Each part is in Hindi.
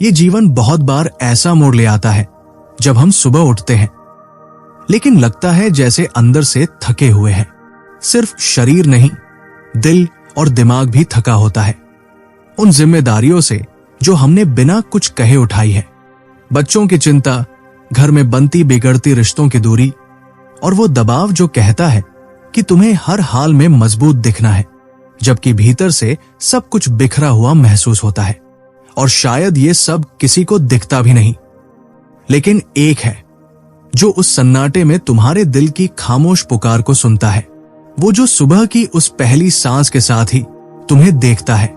ये जीवन बहुत बार ऐसा मोड़ ले आता है जब हम सुबह उठते हैं, लेकिन लगता है जैसे अंदर से थके हुए हैं। सिर्फ शरीर नहीं, दिल और दिमाग भी थका होता है उन जिम्मेदारियों से जो हमने बिना कुछ कहे उठाई है। बच्चों की चिंता, घर में बनती बिगड़ती रिश्तों की दूरी, और वो दबाव जो कहता है कि तुम्हें हर हाल में मजबूत दिखना है, जबकि भीतर से सब कुछ बिखरा हुआ महसूस होता है। और शायद ये सब किसी को दिखता भी नहीं, लेकिन एक है जो उस सन्नाटे में तुम्हारे दिल की खामोश पुकार को सुनता है। वो जो सुबह की उस पहली सांस के साथ ही तुम्हें देखता है।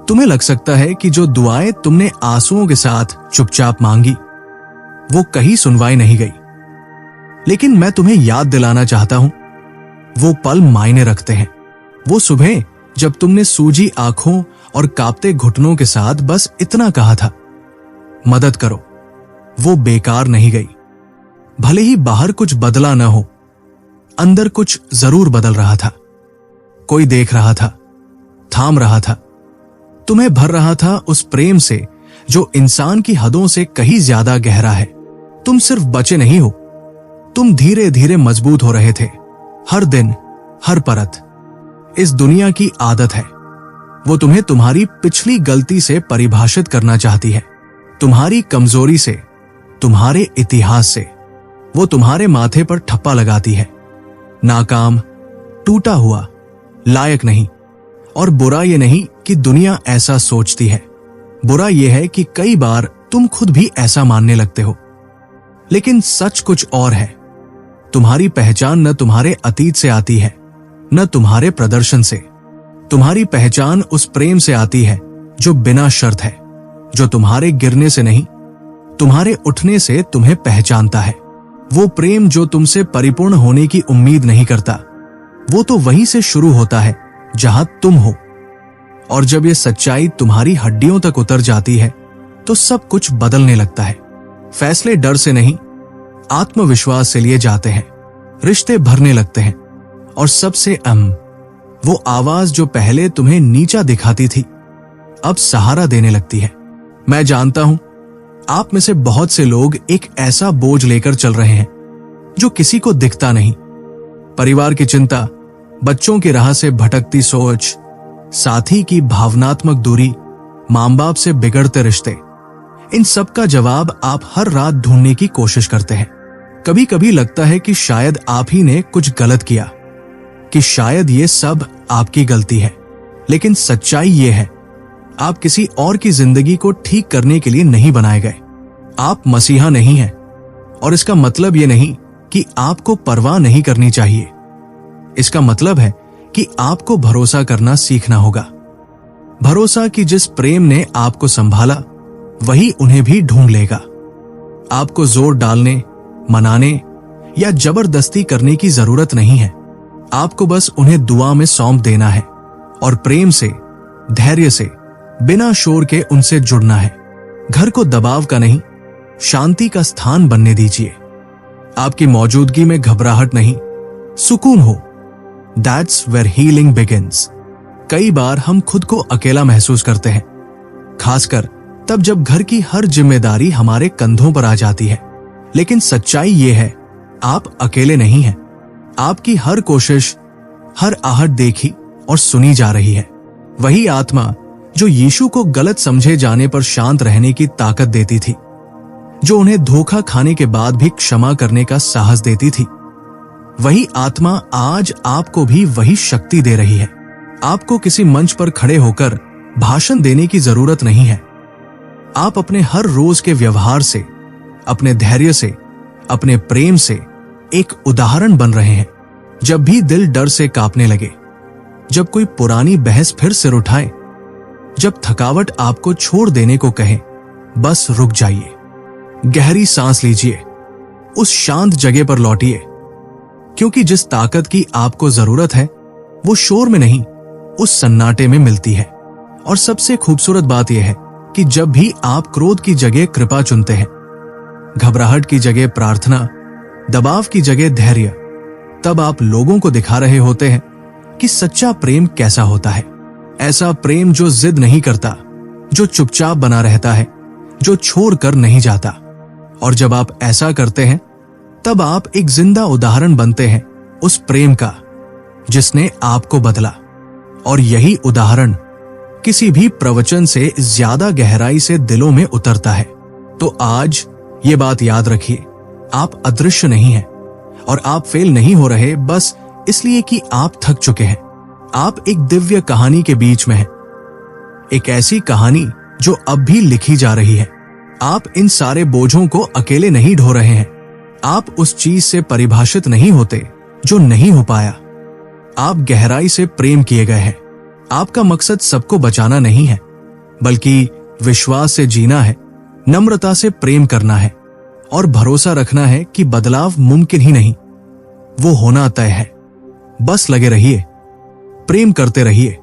तुम्हें लग सकता है कि जो दुआएं तुमने आंसुओं के साथ चुपचाप मांगी, वो कहीं सुनवाई नहीं गई, लेकिन मैं तुम्हें याद दिलाना चाहता हूं, वो पल मायने रखते हैं। वो सुबह जब तुमने सूजी आंखों और कांपते घुटनों के साथ बस इतना कहा था, मदद करो, वो बेकार नहीं गई। भले ही बाहर कुछ बदला न हो, अंदर कुछ जरूर बदल रहा था। कोई देख रहा था, थाम रहा था, तुम्हें भर रहा था उस प्रेम से जो इंसान की हदों से कहीं ज्यादा गहरा है। तुम सिर्फ बचे नहीं हो, तुम धीरे धीरे मजबूत हो रहे थे। हर दिन, हर परत। इस दुनिया की आदत है, वो तुम्हें तुम्हारी पिछली गलती से परिभाषित करना चाहती है, तुम्हारी कमजोरी से, तुम्हारे इतिहास से। वो तुम्हारे माथे पर ठप्पा लगाती है, नाकाम, टूटा हुआ, लायक नहीं। और बुरा ये नहीं कि दुनिया ऐसा सोचती है, बुरा ये है कि कई बार तुम खुद भी ऐसा मानने लगते हो। लेकिन सच कुछ और है। तुम्हारी पहचान न तुम्हारे अतीत से आती है, न तुम्हारे प्रदर्शन से। तुम्हारी पहचान उस प्रेम से आती है जो बिना शर्त है, जो तुम्हारे गिरने से नहीं, तुम्हारे उठने से तुम्हें पहचानता है। वो प्रेम जो तुमसे परिपूर्ण होने की उम्मीद नहीं करता, वो तो वहीं से शुरू होता है जहां तुम हो। और जब ये सच्चाई तुम्हारी हड्डियों तक उतर जाती है तो सब कुछ बदलने लगता है। फैसले डर से नहीं, आत्मविश्वास से लिए जाते हैं, रिश्ते भरने लगते हैं, और सबसे अहम, वो आवाज जो पहले तुम्हें नीचा दिखाती थी, अब सहारा देने लगती है। मैं जानता हूं आप में से बहुत से लोग एक ऐसा बोझ लेकर चल रहे हैं जो किसी को दिखता नहीं। परिवार की चिंता, बच्चों की राह से भटकती सोच, साथी की भावनात्मक दूरी, मां बाप से बिगड़ते रिश्ते, इन सब का जवाब आप हर रात ढूंढने की कोशिश करते हैं। कभी कभी लगता है कि शायद आप ही ने कुछ गलत किया, कि शायद ये सब आपकी गलती है। लेकिन सच्चाई ये है, आप किसी और की जिंदगी को ठीक करने के लिए नहीं बनाए गए। आप मसीहा नहीं हैं, और इसका मतलब ये नहीं कि आपको परवाह नहीं करनी चाहिए। इसका मतलब है कि आपको भरोसा करना सीखना होगा। भरोसा कि जिस प्रेम ने आपको संभाला वही उन्हें भी ढूंढ लेगा। आपको जोर डालने, मनाने या जबरदस्ती करने की जरूरत नहीं है। आपको बस उन्हें दुआ में सौंप देना है और प्रेम से, धैर्य से, बिना शोर के उनसे जुड़ना है। घर को दबाव का नहीं, शांति का स्थान बनने दीजिए। आपकी मौजूदगी में घबराहट नहीं, सुकून हो। That's where healing begins। कई बार हम खुद को अकेला महसूस करते हैं, खासकर तब जब घर की हर जिम्मेदारी हमारे कंधों पर आ जाती है। लेकिन सच्चाई ये है, आप अकेले नहीं हैं। आपकी हर कोशिश, हर आहट देखी और सुनी जा रही है। वही आत्मा जो यीशु को गलत समझे जाने पर शांत रहने की ताकत देती थी, जो उन्हें धोखा खाने के बाद भी क्षमा करने का साहस देती थी, वही आत्मा आज आपको भी वही शक्ति दे रही है। आपको किसी मंच पर खड़े होकर भाषण देने की जरूरत नहीं है। आप अपने हर रोज के व्यवहार से, अपने धैर्य से, अपने प्रेम से एक उदाहरण बन रहे हैं। जब भी दिल डर से कांपने लगे, जब कोई पुरानी बहस फिर सिर उठाए, जब थकावट आपको छोड़ देने को कहे, बस रुक जाइए, गहरी सांस लीजिए, उस शांत जगह पर लौटिए, क्योंकि जिस ताकत की आपको जरूरत है वो शोर में नहीं, उस सन्नाटे में मिलती है। और सबसे खूबसूरत बात यह है कि जब भी आप क्रोध की जगह कृपा चुनते हैं, घबराहट की जगह प्रार्थना, दबाव की जगह धैर्य, तब आप लोगों को दिखा रहे होते हैं कि सच्चा प्रेम कैसा होता है। ऐसा प्रेम जो जिद नहीं करता, जो चुपचाप बना रहता है, जो छोड़ कर नहीं जाता। और जब आप ऐसा करते हैं तब आप एक जिंदा उदाहरण बनते हैं उस प्रेम का जिसने आपको बदला। और यही उदाहरण किसी भी प्रवचन से ज्यादा गहराई से दिलों में उतरता है। तो आज ये बात याद रखिए, आप अदृश्य नहीं हैं और आप फेल नहीं हो रहे बस इसलिए कि आप थक चुके हैं। आप एक दिव्य कहानी के बीच में हैं, एक ऐसी कहानी जो अब भी लिखी जा रही है। आप इन सारे बोझों को अकेले नहीं ढो रहे हैं। आप उस चीज से परिभाषित नहीं होते जो नहीं हो पाया। आप गहराई से प्रेम किए गए हैं। आपका मकसद सबको बचाना नहीं है, बल्कि विश्वास से जीना है, नम्रता से प्रेम करना है और भरोसा रखना है कि बदलाव मुमकिन ही नहीं, वो होना तय है। बस लगे रहिए, प्रेम करते रहिए,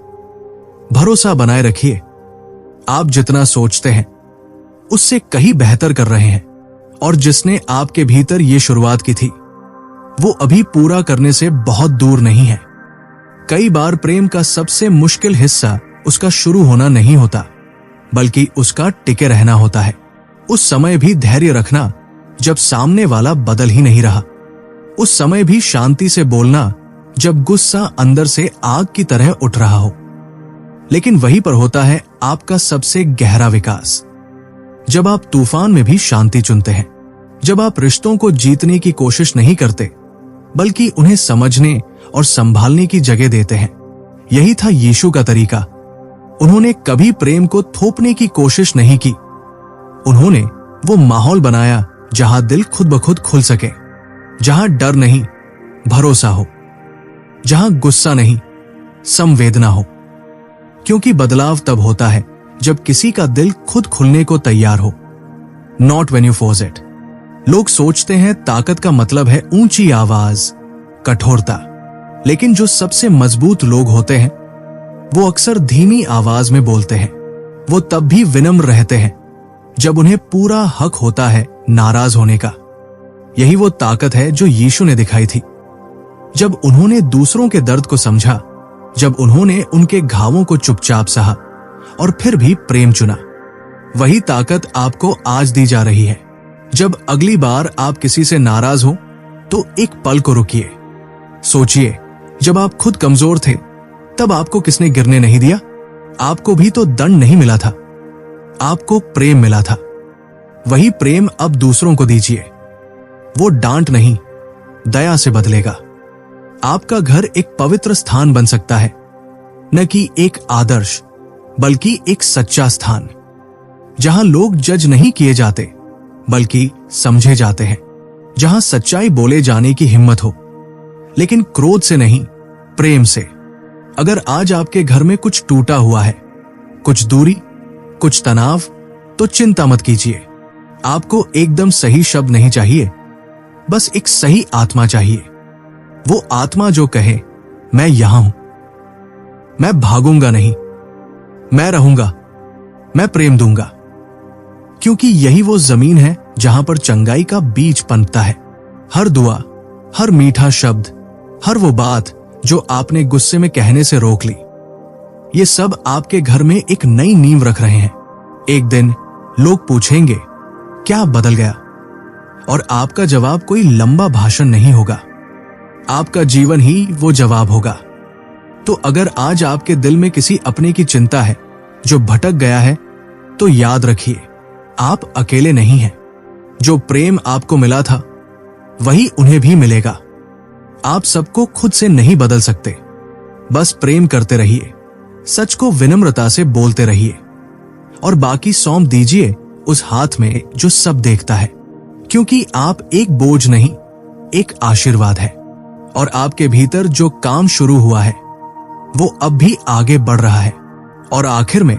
भरोसा बनाए रखिए। आप जितना सोचते हैं उससे कहीं बेहतर कर रहे हैं और जिसने आपके भीतर ये शुरुआत की थी वो अभी पूरा करने से बहुत दूर नहीं है। कई बार प्रेम का सबसे मुश्किल हिस्सा उसका शुरू होना नहीं होता, बल्कि उसका टिके रहना होता है। उस समय भी धैर्य रखना जब सामने वाला बदल ही नहीं रहा। उस समय भी शांति से बोलना जब गुस्सा अंदर से आग की तरह उठ रहा हो। लेकिन वहीं पर होता है आपका सबसे गहरा विकास, जब आप तूफान में भी शांति चुनते हैं, जब आप रिश्तों को जीतने की कोशिश नहीं करते बल्कि उन्हें समझने और संभालने की जगह देते हैं। यही था यीशु का तरीका। उन्होंने कभी प्रेम को थोपने की कोशिश नहीं की। उन्होंने वो माहौल बनाया जहां दिल खुद ब खुद खुल सके, जहां डर नहीं भरोसा हो, जहां गुस्सा नहीं संवेदना हो। क्योंकि बदलाव तब होता है जब किसी का दिल खुद खुलने को तैयार हो, not when you force it. लोग सोचते हैं ताकत का मतलब है ऊंची आवाज, कठोरता, लेकिन जो सबसे मजबूत लोग होते हैं वो अक्सर धीमी आवाज में बोलते हैं। वो तब भी विनम्र रहते हैं जब उन्हें पूरा हक होता है नाराज होने का। यही वो ताकत है जो यीशु ने दिखाई थी, जब उन्होंने दूसरों के दर्द को समझा, जब उन्होंने उनके घावों को चुपचाप सहा और फिर भी प्रेम चुना। वही ताकत आपको आज दी जा रही है। जब अगली बार आप किसी से नाराज हो तो एक पल को रुकिए, सोचिए, जब आप खुद कमजोर थे तब आपको किसने गिरने नहीं दिया? आपको भी तो दंड नहीं मिला था, आपको प्रेम मिला था। वही प्रेम अब दूसरों को दीजिए। वो डांट नहीं, दया से बदलेगा। आपका घर एक पवित्र स्थान बन सकता है, न कि एक आदर्श बल्कि एक सच्चा स्थान, जहां लोग जज नहीं किए जाते बल्कि समझे जाते हैं, जहां सच्चाई बोले जाने की हिम्मत हो, लेकिन क्रोध से नहीं, प्रेम से। अगर आज आपके घर में कुछ टूटा हुआ है, कुछ दूरी, कुछ तनाव, तो चिंता मत कीजिए। आपको एकदम सही शब्द नहीं चाहिए, बस एक सही आत्मा चाहिए। वो आत्मा जो कहे, मैं यहां हूं, मैं भागूंगा नहीं, मैं रहूंगा, मैं प्रेम दूंगा। क्योंकि यही वो जमीन है जहां पर चंगाई का बीज पनपता है। हर दुआ, हर मीठा शब्द, हर वो बात जो आपने गुस्से में कहने से रोक ली, ये सब आपके घर में एक नई नींव रख रहे हैं। एक दिन लोग पूछेंगे, क्या बदल गया? और आपका जवाब कोई लंबा भाषण नहीं होगा, आपका जीवन ही वो जवाब होगा। तो अगर आज आपके दिल में किसी अपने की चिंता है जो भटक गया है, तो याद रखिए, आप अकेले नहीं हैं। जो प्रेम आपको मिला था वही उन्हें भी मिलेगा। आप सबको खुद से नहीं बदल सकते, बस प्रेम करते रहिए, सच को विनम्रता से बोलते रहिए और बाकी सौंप दीजिए उस हाथ में जो सब देखता है। क्योंकि आप एक बोझ नहीं, एक आशीर्वाद है। और आपके भीतर जो काम शुरू हुआ है वो अब भी आगे बढ़ रहा है। और आखिर में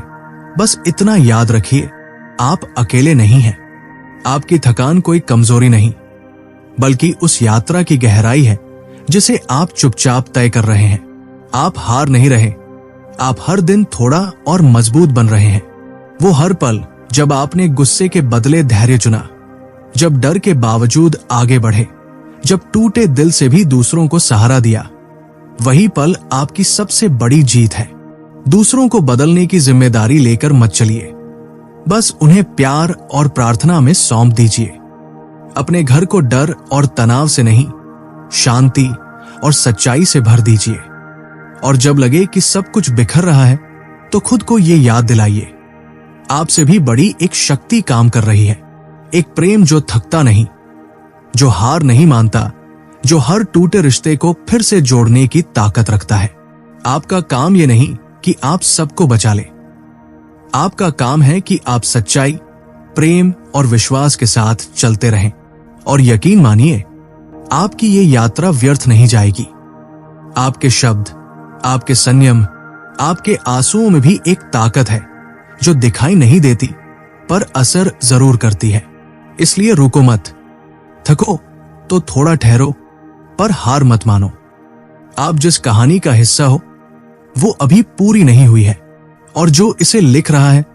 बस इतना याद रखिए, आप अकेले नहीं हैं। आपकी थकान कोई कमजोरी नहीं, बल्कि उस यात्रा की गहराई है जिसे आप चुपचाप तय कर रहे हैं। आप हार नहीं रहे, आप हर दिन थोड़ा और मजबूत बन रहे हैं। वो हर पल जब आपने गुस्से के बदले धैर्य चुना, जब डर के बावजूद आगे बढ़े, जब टूटे दिल से भी दूसरों को सहारा दिया, वही पल आपकी सबसे बड़ी जीत है। दूसरों को बदलने की जिम्मेदारी लेकर मत चलिए, बस उन्हें प्यार और प्रार्थना में सौंप दीजिए। अपने घर को डर और तनाव से नहीं, शांति और सच्चाई से भर दीजिए। और जब लगे कि सब कुछ बिखर रहा है, तो खुद को ये याद दिलाइए, आपसे भी बड़ी एक शक्ति काम कर रही है। एक प्रेम जो थकता नहीं, जो हार नहीं मानता, जो हर टूटे रिश्ते को फिर से जोड़ने की ताकत रखता है। आपका काम ये नहीं कि आप सबको बचा ले, आपका काम है कि आप सच्चाई, प्रेम और विश्वास के साथ चलते रहें। और यकीन मानिए, आपकी ये यात्रा व्यर्थ नहीं जाएगी। आपके शब्द, आपके संयम, आपके आंसुओं में भी एक ताकत है जो दिखाई नहीं देती पर असर जरूर करती है। इसलिए रुको मत, थको तो थोड़ा ठहरो, पर हार मत मानो। आप जिस कहानी का हिस्सा हो वो अभी पूरी नहीं हुई है, और जो इसे लिख रहा है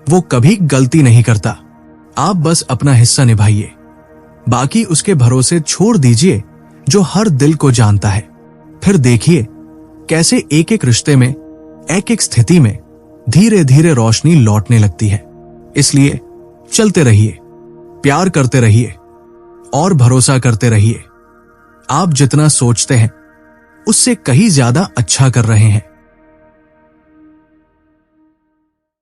वो कभी गलती नहीं करता। आप बस अपना हिस्सा निभाइए, बाकी उसके भरोसे छोड़ दीजिए जो हर दिल को जानता है। फिर देखिए कैसे एक एक रिश्ते में, एक एक स्थिति में धीरे धीरे रोशनी लौटने लगती है। इसलिए चलते रहिए, प्यार करते रहिए और भरोसा करते रहिए। आप जितना सोचते हैं उससे कहीं ज्यादा अच्छा कर रहे हैं।